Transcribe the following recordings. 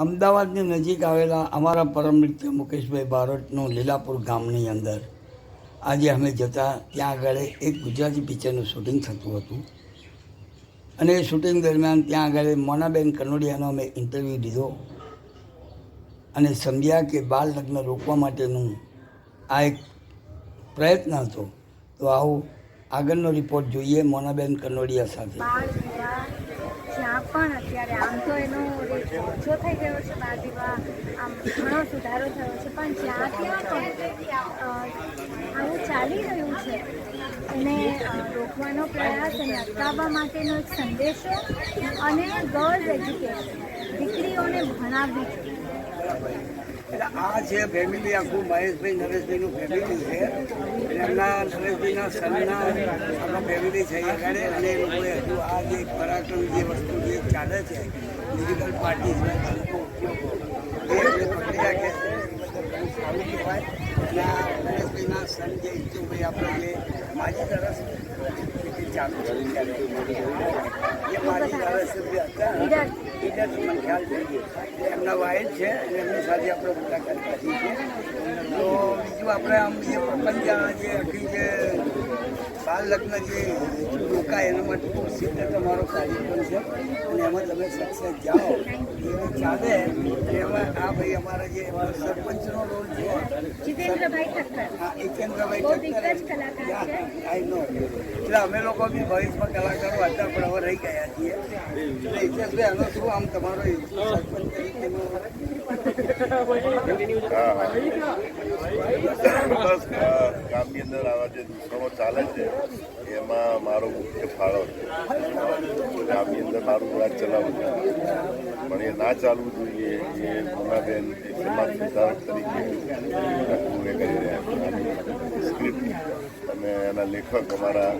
અમદાવાદની નજીક આવેલા અમારા પરમ મિત્ર મુકેશભાઈ બારોટનું લીલાપુર ગામની અંદર આજે અમે જતા ત્યાં આગળ એક ગુજરાતી પિક્ચરનું શૂટિંગ થતું હતું અને એ શૂટિંગ દરમિયાન ત્યાં આગળ મોનાબેન કનોડિયાનો અમે ઇન્ટરવ્યૂ લીધો અને સમજ્યા કે બાળ લગ્ન રોકવા માટેનું આ એક પ્રયત્ન હતો. તો આવો આગળનો રિપોર્ટ જોઈએ મોનાબેન કનોડિયા સાથે. જ્યાં પણ અત્યારે આમ તો એનો રેટ ઓછો થઈ ગયો છે, બાળ વિવાહ આમ ઘણો સુધારો થયો છે, પણ જ્યાં ત્યાં પણ આવું ચાલી રહ્યું છે એને રોકવાનો પ્રયાસ અને અટકાવવા માટેનો એક સંદેશો અને ગર્લ્સ એજ્યુકેશન, દીકરીઓને ભણાવવી જોઈએ. એટલે આ છે ફેમિલી, આખું મહેશભાઈ નરેશભાઈનું ફેમિલી છે. એમના નરેશભાઈના સનના આખા ફેમિલી છે આગળ, અને એ લોકોએ હજુ આ જે પરાક્રમ જે વસ્તુ જે ચાલે છે ડિજિટલ પાર્ટી છે એ પકડી રાખે છે. સારું કહેવાય. અને આ નરેશભાઈના સન જે ઈચ્છુભાઈ આપણે જે માજી ધારાસભ્ય ચાલુ છે એ માજી ધારાસભ્ય હતા મને ખ્યાલ છે એમના વાઇફ છે અને એમની સાથે આપણે મુલાકાત કરી છે. તો બીજું આપણે આમ જે પ્રપંચ જે આખી જે બાળ લગ્ન જે રોકાય એના માટે ખૂબ સિદ્ધ તમારો કાર્યક્રમ છે અને એમાં તમે સક્સેસ જાઓ એવી ચાલે. એમાં આ ભાઈ અમારા જે સરપંચનો રોલ છે જીતેન્દ્રભાઈ ઠક્કર, હા જીતેન્દ્રભાઈ ઠક્કર, આઈ નો. એટલે અમે લોકો બી ભવિષ્યમાં કલાકારો હતા પણ હવે રહી ગયા છીએ. એટલે હિતેશભાઈ આનો શું આમ તમારો સરપંચ તરીકેનો ગામની અંદર આવા જે દુષ્કર્મો ચાલે છે એમાં મારો મુખ્ય ફાળો છે. ગામની અંદર મારું રાજ ચલાવવું છે પણ એ ના ચાલવું જોઈએ. એ મોનાબેન એક સમાજ સુધારક તરીકે આખું એ કરી રહ્યા છે. સ્ક્રિપ્ટ અને એના લેખક અમારા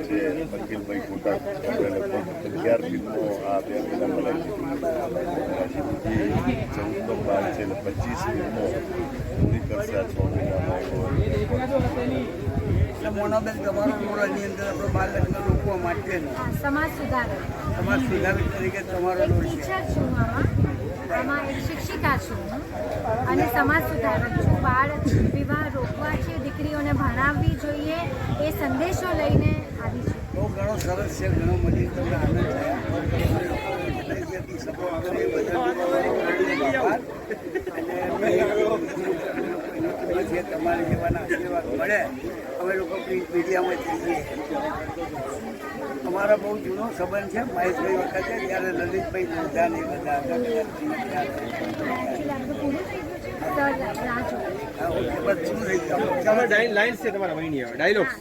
જે અખિલભાઈ કોટા, લગભગ 11 ફિલ્મો આ 2 મહિના બનાવી છે. 14 બાર છે એટલે 25 ફિલ્મો પૂરી કરશે આ 6 મહિનામાં. એટલે મોનાબેન તમારો રોલ આની અંદર આપણે બાળ લગ્ન રોકવા માટેનો સમાજ સુધારક તરીકે તમારો રોલ છે. ટીચર છું, આમાં એક શિક્ષિકા છું અને સમાજ સુધારક છું. બાળ વિવાહ રોકવા છે, દીકરીઓને ભણાવવી જોઈએ એ સંદેશો લઈને આવી છું. બહુ ઘણો સરસ છે, ઘણો મળી તમને આનંદ થયા. અને તમારે જેવાના આશીર્વાદ મળે અમે લોકો પ્રિન્ટ મીડિયામાં જઈએ. અમારા બહુ જૂનો સંબંધ છે મહેશભાઈ વખતે, ત્યારે લલિતભાઈ બધા ને બધા સર રાહ જોઉં. બધું થઈ ગયું. લાઈન છે તમારા ડાયલોગ